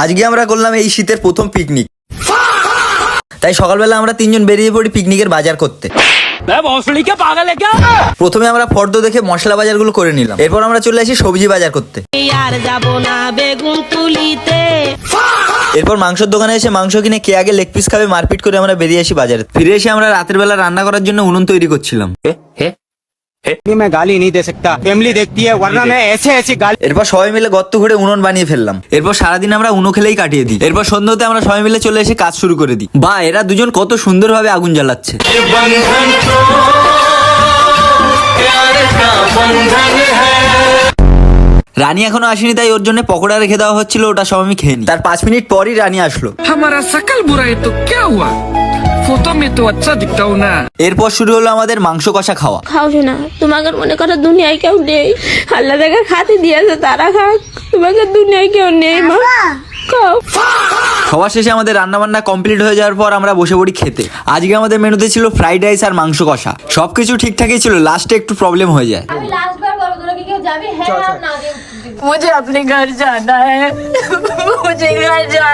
আজকে আমরা করলাম এই শীতের প্রথম পিকনিক। তাই সকালবেলা আমরা তিনজন বেরিয়ে পড়ি পিকনিকের বাজার করতে। প্রথমে আমরা ফর্দ দেখে মশলা বাজারগুলো করে নিলাম, এরপর আমরা চলে আসি সবজি বাজার করতে। এরপর মাংসের দোকানে এসে মাংস কিনে কে আগে লেগ পিস খাবে মারপিট করে আমরা বেরিয়ে আসি বাজারে। ফিরে এসে আমরা রাতের বেলা রান্না করার জন্য উনুন তৈরি করছিলাম। मैं गाली नहीं दे सकता, फैमिली देखती है वरना मैं ऐसे ऐसी गाली। এরপর সবাই মিলে গর্ত ঘুরে উনুন বানিয়ে ফেললাম। এরপর সারাদিন আমরা উনো খেলেই কাটিয়ে দিই। এরপর সন্ধ্যাতে আমরা সবাই মিলে চলে এসে কাজ শুরু করে দিই। বা এরা দুজন কত সুন্দরভাবে আগুন জ্বালাচ্ছে। রানী এখনো আসেনি, তাই ওর জন্য পকোড়া রেখে দেওয়া হচ্ছিল, ওটা সব আমি খেয়ে নিই। তার 5 মিনিট পরই রানী আসলো। हमारा शकल बुरा है तो क्या हुआ, फोटो में तो अच्छा दिखता हूँ ना। এরপর শুরু হলো আমাদের মাংস কষা খাওয়া। খাও না, তোমাকে মনে করো দুনিয়ায় কেউ নেই, আল্লাহ যাকে খাতে দিয়েছে তারা খাক, তোমাকে দুনিয়ায় কেউ নেই মা, খাও। সবার শেষে আমাদের রান্না বান্না কমপ্লিট হয়ে যাওয়ার পর আমরা বসে পড়ি খেতে। আজকে আমাদের মেনুতে ছিল ফ্রাইড রাইস আর মাংস কষা। সবকিছু ঠিকঠাকই ছিল, লাস্টে একটু প্রবলেম হয়ে যায়। আমি লাস্ট বার বলবো তোরা কি কেউ যাবি? হ্যাঁ না, मुझे अपने घर जाना है मुझे घर जाना